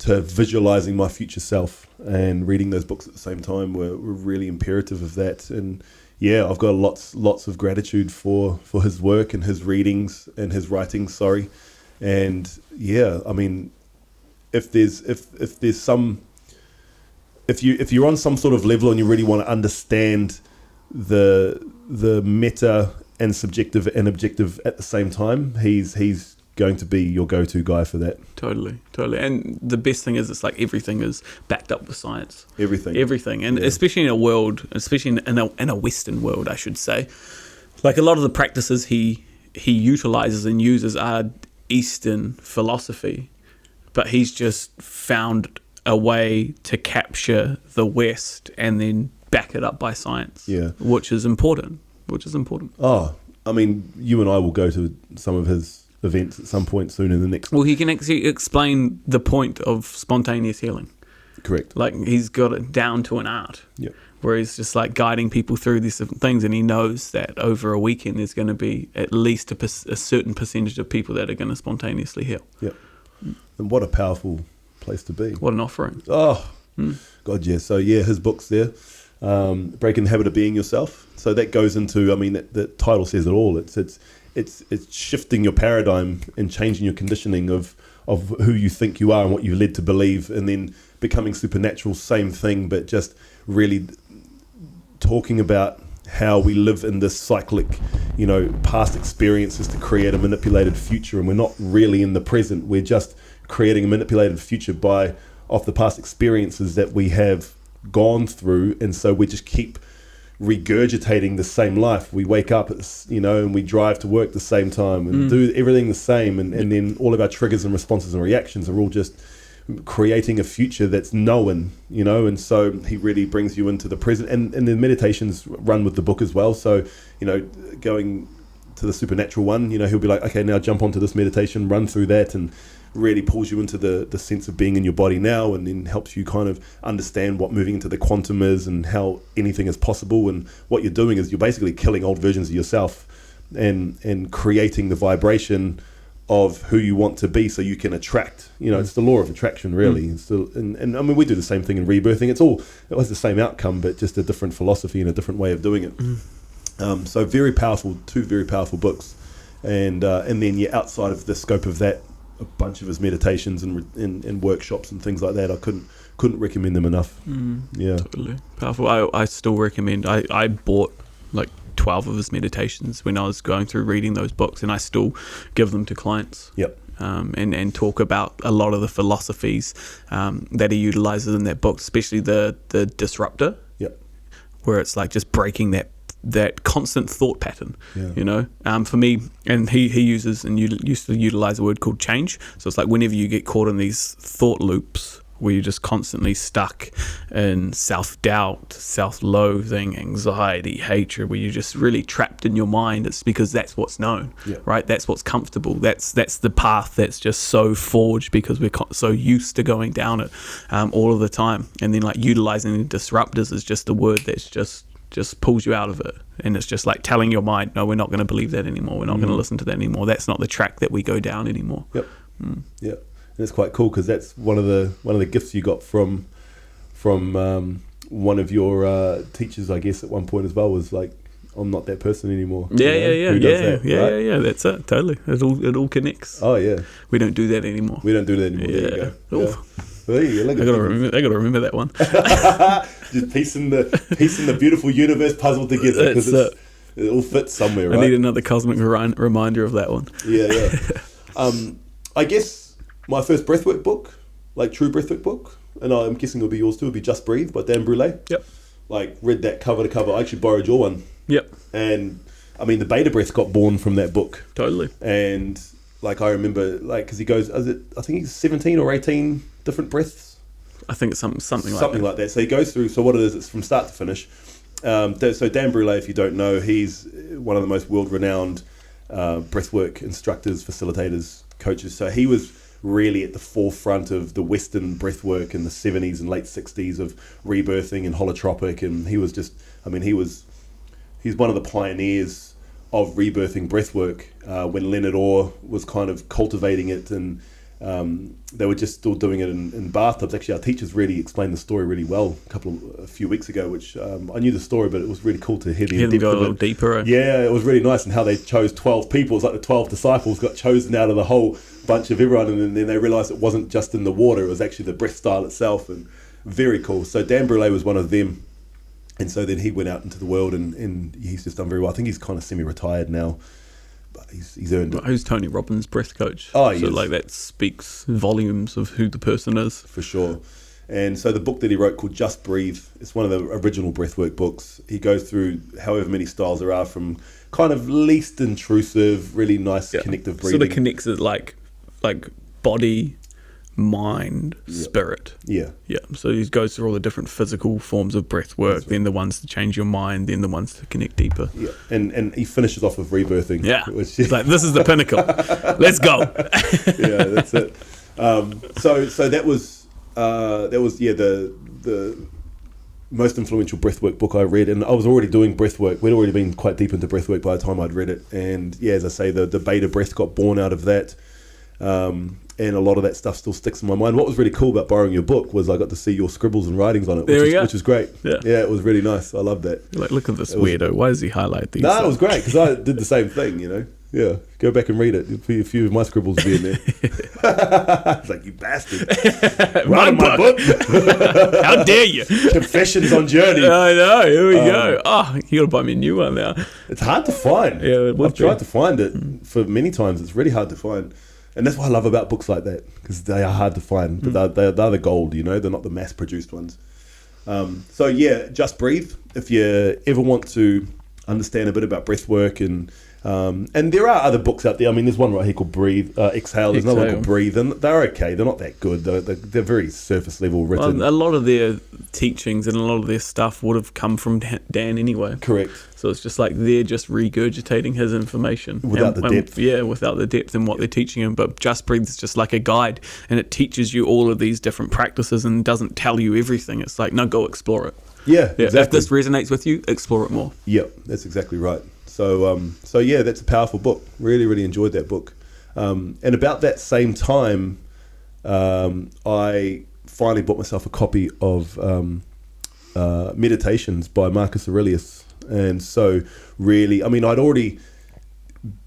visualizing my future self, and reading those books at the same time were really imperative of that. And yeah, I've got lots of gratitude for his work and his readings and his writings. And yeah, I mean, if you're on some sort of level and you really want to understand the meta and subjective and objective at the same time, he's going to be your go-to guy for that. Totally. And the best thing is, it's like everything is backed up with science. Everything. And especially in a world, especially in a Western world, I should say, like a lot of the practices he utilizes and uses are Eastern philosophy, but he's just found a way to capture the West and then back it up by science. Yeah. Which is important. Oh, I mean, you and I will go to some of his events at some point soon in the next. Well, he can actually explain the point of spontaneous healing. Correct. Like he's got it down to an art. Yeah. Where he's just like guiding people through these different things, and he knows that over a weekend there's going to be at least a certain percentage of people that are going to spontaneously heal. Yeah. And what a powerful place to be. What an offering. Oh, God, yeah. So yeah, his book's there. Breaking the Habit of Being Yourself. So that goes into, I mean, the title says it all. It's it's shifting your paradigm and changing your conditioning of who you think you are and what you're led to believe, and then becoming supernatural, same thing, but just really talking about how we live in this cyclic, past experiences to create a manipulated future, and we're not really in the present. We're just creating a manipulated future off the past experiences that we have gone through, and so we just keep regurgitating the same life. We wake up, and we drive to work the same time and do everything the same, and then all of our triggers and responses and reactions are all just creating a future that's known, and so he really brings you into the present, and the meditations run with the book as well. So going to the supernatural one, he'll be like, okay, now jump onto this meditation, run through that, and really pulls you into the sense of being in your body now, and then helps you kind of understand what moving into the quantum is and how anything is possible. And what you're doing is you're basically killing old versions of yourself and creating the vibration of who you want to be, so you can attract. It's the law of attraction, really. And I mean, we do the same thing in rebirthing. It has the same outcome, but just a different philosophy and a different way of doing it. So very powerful, two very powerful books, and then outside of the scope of that, a bunch of his meditations and workshops and things like that. I couldn't recommend them enough. Totally powerful. I still recommend. I bought like 12 of his meditations when I was going through reading those books, and I still give them to clients. And talk about a lot of the philosophies that he utilizes in that book, especially the disruptor, where it's like just breaking that constant thought pattern. For me, and he uses, and you used to utilize a word called change. So it's like whenever you get caught in these thought loops where you're just constantly stuck in self-doubt, self-loathing, anxiety, hatred, where you're just really trapped in your mind, it's because that's what's known, right? That's what's comfortable. That's the path that's just so forged because we're so used to going down it all of the time. And then like utilizing the disruptors is just a word that's just pulls you out of it, and it's just like telling your mind, no, we're not going to believe that anymore, we're not going to listen to that anymore, that's not the track that we go down anymore. And it's quite cool because that's one of the gifts you got from one of your teachers, I guess, at one point as well, was like, I'm not that person anymore. Yeah. That's it. Totally. It all connects. Oh yeah. We don't do that anymore. There you go. There you go. I gotta remember that one. Just piecing the beautiful universe puzzle together, because it all fits somewhere, right? I need another cosmic reminder of that one. I guess my first breathwork book, like true breathwork book, and I'm guessing it'll be yours too, would be Just Breathe by Dan Brule. Like read that cover to cover. I actually borrowed your one. And I mean, the beta breath got born from that book. Totally. And like I remember, like, because he goes, I think he's 17 or 18 different breaths. I think it's something like that. So he goes through. So what it is, it's from start to finish. So Dan Brule, if you don't know, he's one of the most world-renowned breathwork instructors, facilitators, coaches. So he was really at the forefront of the Western breathwork in the 70s and late 60s of rebirthing and holotropic, and he was just, I mean, he's one of the pioneers of rebirthing breathwork when Leonard Orr was kind of cultivating it, and they were just still doing it in bathtubs. Actually, our teachers really explained the story really well a few weeks ago, which I knew the story, but it was really cool to hear the go a little deeper. Yeah, it was really nice, and how they chose 12 people. It's like the 12 disciples got chosen out of the whole bunch of everyone, and then they realized it wasn't just in the water, it was actually the breath style itself, and very cool. So Dan Brule was one of them, and so then he went out into the world, and he's just done very well. I think he's kind of semi-retired now, but he's earned it. Who's Tony Robbins' breath coach? Oh, so yes. like that speaks volumes of who the person is. For sure. And so the book that he wrote called Just Breathe, it's one of the original breathwork books. He goes through however many styles there are, from kind of least intrusive, really nice connective breathing. Sort of connects it like body, mind, spirit. Yeah. So he goes through all the different physical forms of breath work, then the ones to change your mind, then the ones to connect deeper. Yeah. And he finishes off with rebirthing. Yeah. Which it's like, this is the pinnacle. Let's go. Yeah, that's it. So that was the most influential breathwork book I read, and I was already doing breathwork. We'd already been quite deep into breathwork by the time I'd read it, and as I say, the beta breath got born out of that. And a lot of that stuff still sticks in my mind. What was really cool about borrowing your book was I got to see your scribbles and writings on it, which is great. Yeah, it was really nice. I loved that. Like, look at this weirdo. Why does he highlight these? It was great because I did the same thing, Yeah, go back and read it. A few of my scribbles will be in there. It's like, you bastard. Write my book. How dare you? Confessions on Journey. I know, here we go. Oh, you gotta buy me a new one now. It's hard to find. Yeah, I've tried to find it for many times. It's really hard to find. And that's what I love about books like that, because they are hard to find, but they're the gold, you know? They're not the mass-produced ones. So yeah, Just Breathe. If you ever want to understand a bit about breath work, and there are other books out there. I mean, there's one right here called Breathe, Exhale. There's another one called Breathe, and they're okay. They're not that good. They're very surface level written. Well, a lot of their teachings and a lot of their stuff would have come from Dan anyway. Correct. So it's just like they're just regurgitating his information without the depth. Yeah, without the depth in what they're teaching him. But Just Breathe is just like a guide, and it teaches you all of these different practices and doesn't tell you everything. It's like, no, go explore it. Yeah, exactly. If this resonates with you, explore it more. Yep, that's exactly right. So yeah, that's a powerful book. Really, really enjoyed that book. And about that same time, I finally bought myself a copy of Meditations by Marcus Aurelius. And so really, I mean, I'd already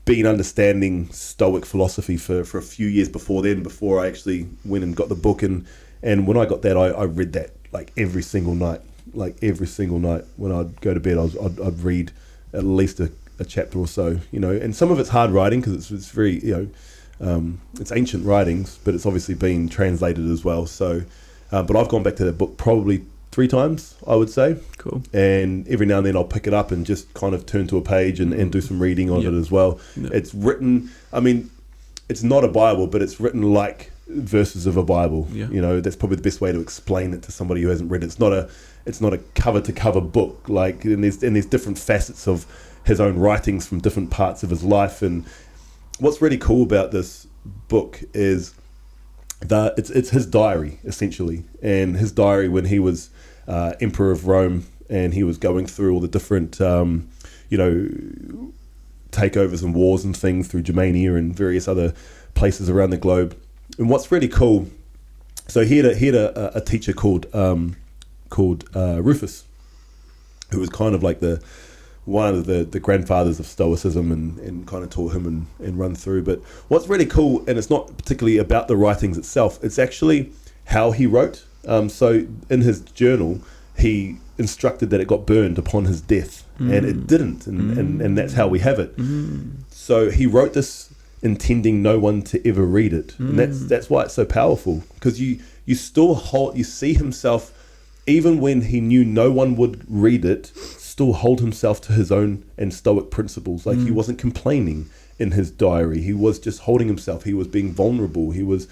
been understanding Stoic philosophy for a few years before then, before I actually went and got the book. And when I got that, I read that like every single night. Like every single night when I'd go to bed, I'd read at least a chapter or so, you know. And some of it's hard writing because it's very, you know, it's ancient writings, but it's obviously been translated as well. So, but I've gone back to that book probably 3 times, I would say. Cool. And every now and then I'll pick it up and just kind of turn to a page and do some reading on it as well. Yep. It's written, I mean, it's not a Bible, but it's written like verses of a Bible. Yeah. You know, that's probably the best way to explain it to somebody who hasn't read it. It's not a cover to cover book, like, and there's different facets of his own writings from different parts of his life. And what's really cool about this book is that it's his diary essentially, and his diary when he was Emperor of Rome, and he was going through all the different you know, takeovers and wars and things through Germania and various other places around the globe. And what's really cool, so he had a teacher called Rufus, who was kind of like one of the grandfathers of Stoicism, and kind of taught him and run through. But what's really cool, and it's not particularly about the writings itself, it's actually how he wrote. So in his journal, he instructed that it got burned upon his death, and it didn't, and that's how we have it. So he wrote this intending no one to ever read it, and that's why it's so powerful, because you see himself, even when he knew no one would read it, still hold himself to his own and Stoic principles. Like he wasn't complaining in his diary. He was just holding himself. He was being vulnerable. He was,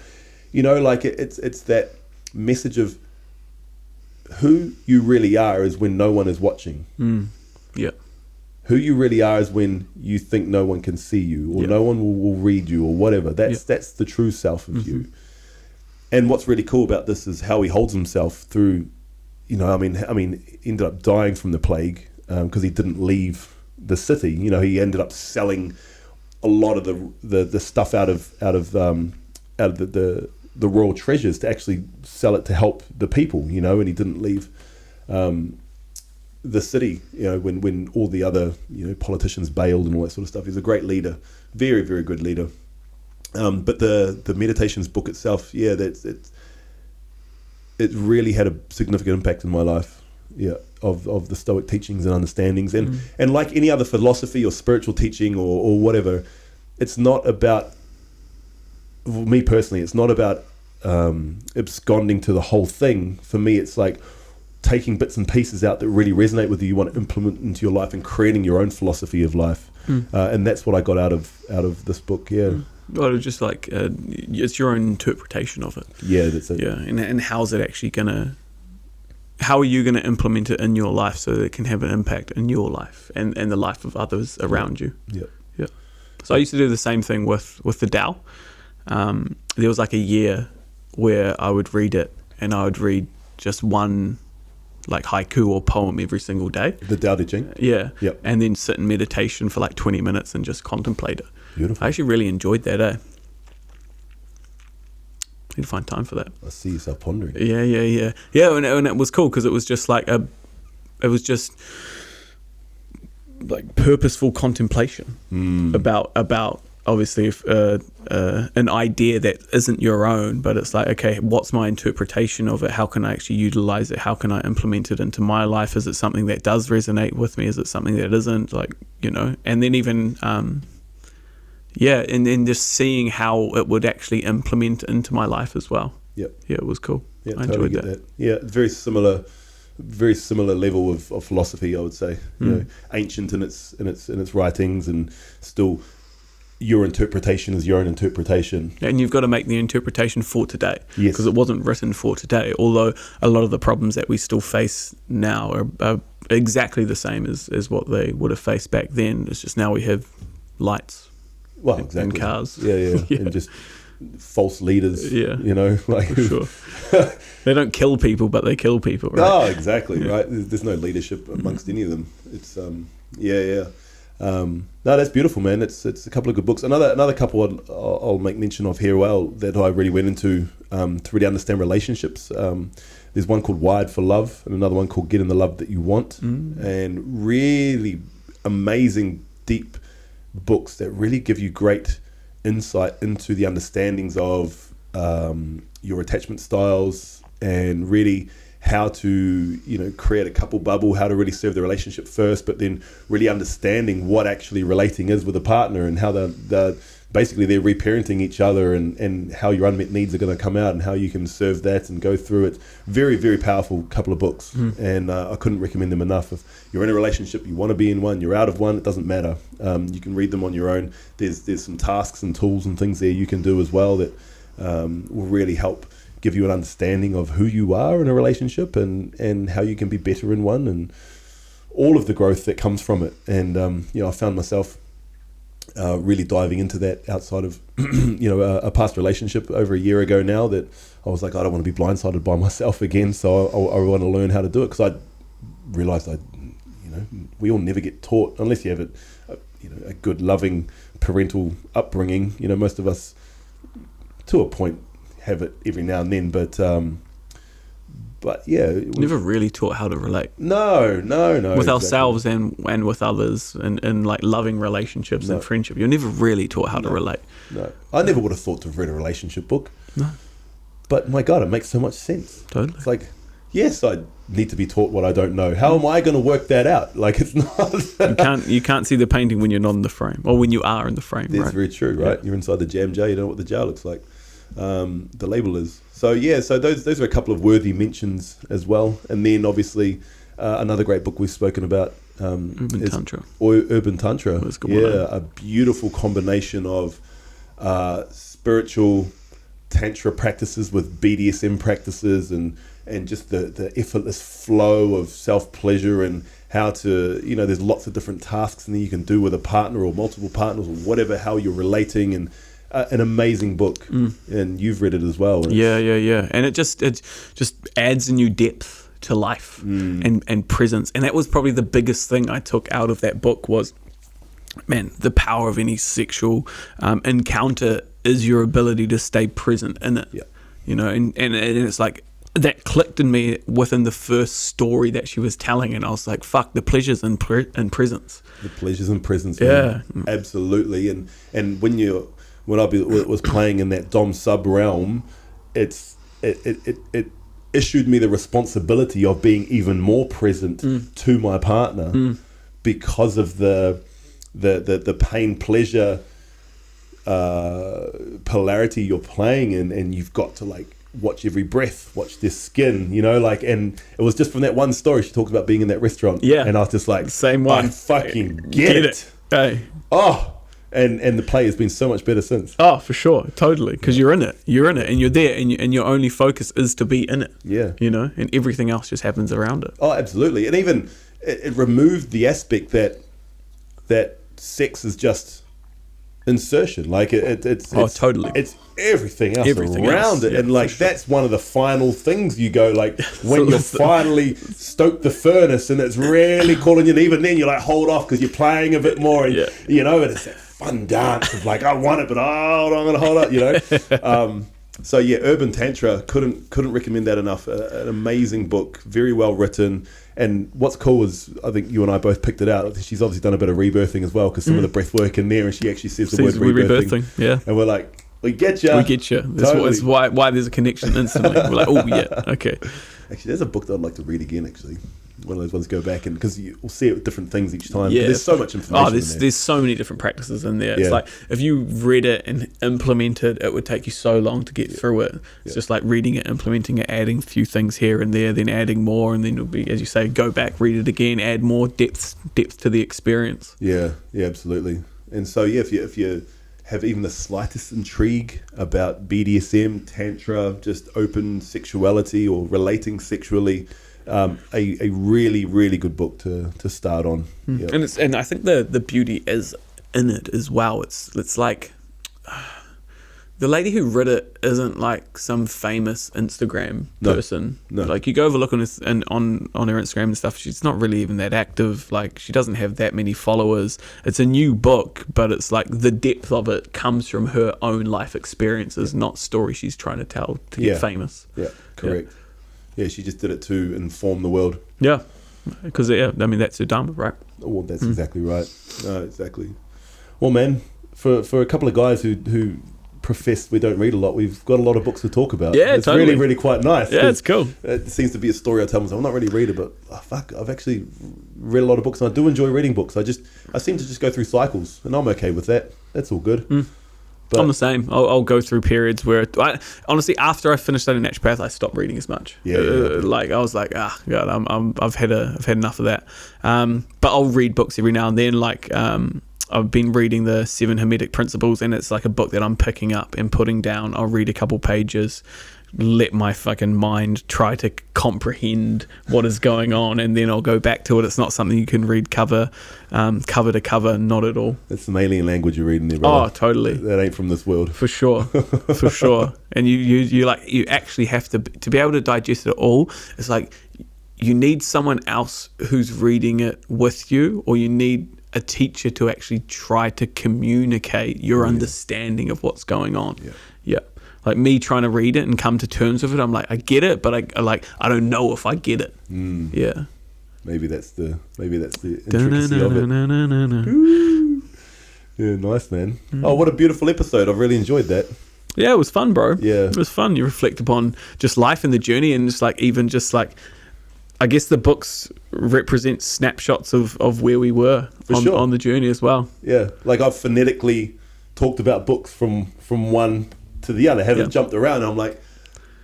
you know, like it's that message of who you really are is when no one is watching. Yeah. Who you really are is when you think no one can see you, or no one will read you, or whatever. That's the true self of you. And what's really cool about this is how he holds himself through, you know, I mean, he ended up dying from the plague because he didn't leave the city. You know, he ended up selling a lot of the stuff out of the royal treasures to actually sell it to help the people. You know, and he didn't leave the city. You know, when all the other, you know, politicians bailed and all that sort of stuff. He's a great leader, very, very good leader. But the Meditations book itself, yeah, it really had a significant impact in my life, of the Stoic teachings and understandings. And like any other philosophy or spiritual teaching or whatever, it's not about, for me personally, it's not about absconding to the whole thing. For me, it's like taking bits and pieces out that really resonate with you want to implement into your life and creating your own philosophy of life. And that's what I got out of this book, Well, it's just like it's your own interpretation of it. Yeah, that's it. Yeah, and how's it actually how are you gonna implement it in your life so that it can have an impact in your life and the life of others around you? Yeah. So I used to do the same thing with the Tao. There was like a year where I would read it, and I would read just one like haiku or poem every single day. The Tao Te Ching? Yeah. Yep. And then sit in meditation for like 20 minutes and just contemplate it. Beautiful. I actually really enjoyed that, Need to find time for that. I see yourself pondering. Yeah, and it was cool because it was just like it was just like purposeful contemplation about obviously if, an idea that isn't your own, but it's like, okay, what's my interpretation of it? How can I actually utilize it? How can I implement it into my life? Is it something that does resonate with me? Is it something that isn't? Like, you know, and then even and then just seeing how it would actually implement into my life as well. Yep. Yeah, it was cool. Yeah, I totally enjoyed get that. Yeah, very similar level of philosophy, I would say. You know, ancient in its writings, and still your interpretation is your own interpretation. And you've got to make the interpretation for today, Yes. because it wasn't written for today. Although a lot of the problems that we still face now are exactly the same as what they would have faced back then. It's just now we have lights, Well, exactly. and cars. Yeah. And just false leaders. Yeah. You know, like For sure. They don't kill people, but they kill people, right? Oh, exactly, right. There's no leadership amongst any of them. It's no, that's beautiful, man. It's a couple of good books. Another couple I'll make mention of here, well, that I really went into to really understand relationships. There's one called Wired for Love, and another one called Getting the Love That You Want, and really amazing, deep books that really give you great insight into the understandings of your attachment styles, and really how to, you know, create a couple bubble, how to really serve the relationship first, but then really understanding what actually relating is with a partner, and how they're basically they're reparenting each other, and how your unmet needs are going to come out, and how you can serve that and go through it. Very, very powerful couple of books, and I couldn't recommend them enough. If you're in a relationship, you want to be in one, you're out of one, it doesn't matter. You can read them on your own. There's some tasks and tools and things there you can do as well that will really help give you an understanding of who you are in a relationship, and how you can be better in one, and all of the growth that comes from it. And you know, I found myself really diving into that outside of you know, a past relationship over a year ago now, that I was like, I don't want to be blindsided by myself again, so I want to learn how to do it, because I realized we all never get taught unless you have a good loving parental upbringing. You know, most of us to a point have it every now and then, but yeah, Never really taught how to relate. No, with exactly. Ourselves and with others, and like loving relationships and friendship. You're never really taught how to relate. No, I never would have thought to have read a relationship book. No, but my God, it makes so much sense. Totally. It's like, yes, I need to be taught what I don't know. How am I going to work that out? Like, it's not. you can't see the painting when you're not in the frame, or when you are in the frame. That's right? very true, right? Yeah. You're inside the jam jar. You don't know what the jar looks like. The label is. So yeah, so those are a couple of worthy mentions as well. And then obviously another great book we've spoken about, Urban Tantra. Urban Tantra. Yeah, a beautiful combination of spiritual tantra practices with BDSM practices, and just the effortless flow of self-pleasure, and how to, you know, there's lots of different tasks and that you can do with a partner or multiple partners or whatever, how you're relating, and an amazing book, and you've read it as well. And and it just adds a new depth to life and presence. And that was probably the biggest thing I took out of that book was, man, the power of any sexual encounter is your ability to stay present in it. Yeah. You know, and it's like that clicked in me within the first story that she was telling, and I was like, fuck, the pleasures in presence. The pleasures in presence. Yeah, man. Absolutely. And when I was playing in that dom sub realm, it issued me the responsibility of being even more present to my partner, because of the pain pleasure polarity you're playing in, and you've got to like watch every breath, watch their skin, you know, like. And it was just from that one story she talked about being in that restaurant, and I was just like, same one, I fucking get it. Hey. And the play has been so much better since. Oh, for sure, totally, because you're in it, and you're there, and your only focus is to be in it. Yeah, you know, and everything else just happens around it. Oh, absolutely. And even it removed the aspect that sex is just insertion. Like it's totally. It's everything else around it, and like that's one of the final things you go like when you're finally stoked the furnace and it's really calling you. And even then, you're like, hold off, because you're playing a bit more, and you know, and it's that fun dance of like, I want it, but I'm gonna hold up, you know. So yeah, Urban Tantra, couldn't recommend that enough. An amazing book, very well written. And what's cool is, I think you and I both picked it out. She's obviously done a bit of rebirthing as well, because some of the breath work in there, and she actually says the word rebirthing. Yeah. And we're like, we get you. We get you. That's why there's a connection instantly. We're like, oh yeah, okay. Actually, there's a book that I'd like to read again, actually. One of those ones, go back, and because you'll see it with different things each time. Yeah. There's so much information in there. There's so many different practices in there. Yeah. It's like, if you read it and implemented, it would take you so long to get through it. It's just like reading it, implementing it, adding a few things here and there, then adding more, and then it'll be, as you say, go back, read it again, add more depth to the experience. Yeah, absolutely. And so yeah, if you have even the slightest intrigue about BDSM, Tantra, just open sexuality or relating sexually, a really, really good book to start on. Yep. And I think the beauty is in it as well. It's like the lady who wrote it isn't like some famous Instagram person. No. Like, you go have a look on her Instagram and stuff. She's not really even that active. Like, she doesn't have that many followers. It's a new book, but it's like the depth of it comes from her own life experiences, not stories she's trying to tell to get famous. Yeah, correct. Yeah, she just did it to inform the world. Yeah, because I mean, that's her dharma, right? Well, that's exactly right. No, exactly. Well, man, for a couple of guys who profess we don't read a lot, we've got a lot of books to talk about. Yeah, it's totally. really, really quite nice. Yeah, it's cool. It seems to be a story I tell myself. I'm not really a reader, but I've actually read a lot of books, and I do enjoy reading books. I seem to just go through cycles, and I'm okay with that. That's all good. But I'm the same. I'll go through periods where, honestly, after I finished studying naturopath, I stopped reading as much. Like, I was like, God, I've had enough of that. But I'll read books every now and then. Like, I've been reading the 7 Hermetic Principles, and it's like a book that I'm picking up and putting down. I'll read a couple pages, let my fucking mind try to comprehend what is going on, and then I'll go back to it. It's not something you can read cover to cover, not at all. It's some alien language you're reading there, brother. Oh, totally. That ain't from this world. For sure. For sure. And you actually have to be able to digest it all. It's like, you need someone else who's reading it with you, or you need a teacher to actually try to communicate your understanding of what's going on. Yeah. Like, me trying to read it and come to terms with it, I'm like, I get it, but I don't know if I get it. Yeah. Maybe that's the intricacy of it. Yeah, nice, man. Oh, what a beautiful episode. I've really enjoyed that. Yeah, it was fun, bro. Yeah. It was fun. You reflect upon just life and the journey, and just like, even just like, I guess the books represent snapshots of where we were on the journey as well. Yeah, like, I've phonetically talked about books from one to the other, haven't jumped around. I'm like,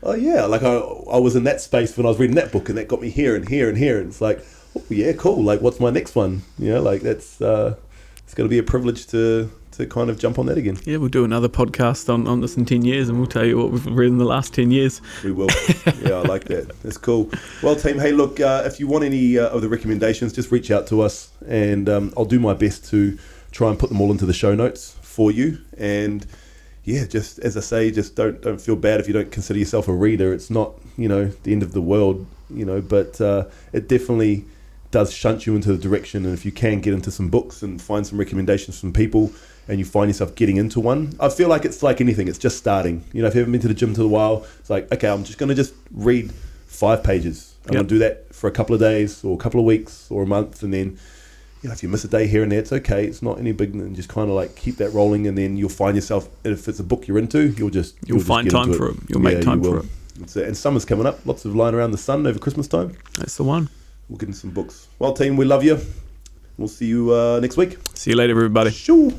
oh yeah, like I was in that space when I was reading that book, and that got me here and here and here, and it's like, oh yeah, cool. Like, what's my next one? You know, like, that's it's going to be a privilege to kind of jump on that again. Yeah, we'll do another podcast on this in 10 years, and we'll tell you what we've read in the last 10 years. We will. Yeah, I like that. That's cool. Well, team, hey, look, if you want any of the recommendations, just reach out to us, and I'll do my best to try and put them all into the show notes for you. And yeah, just as I say, just don't feel bad if you don't consider yourself a reader. It's not, the end of the world, but it definitely does shunt you into the direction. And if you can get into some books and find some recommendations from people, and you find yourself getting into one, I feel like it's like anything, it's just starting. If you haven't been to the gym in a while, it's like, okay, I'm just going to just read 5 pages. I'm going to do that for a couple of days or a couple of weeks or a month, and then if you miss a day here and there, it's okay. It's not any big, and just kind of like keep that rolling, and then you'll find yourself, if it's a book you're into, you'll find time for it. You'll make time for it. That's it. And summer's coming up. Lots of lying around the sun over Christmas time. That's the one. We'll get into some books. Well, team, we love you. We'll see you next week. See you later, everybody. Sure.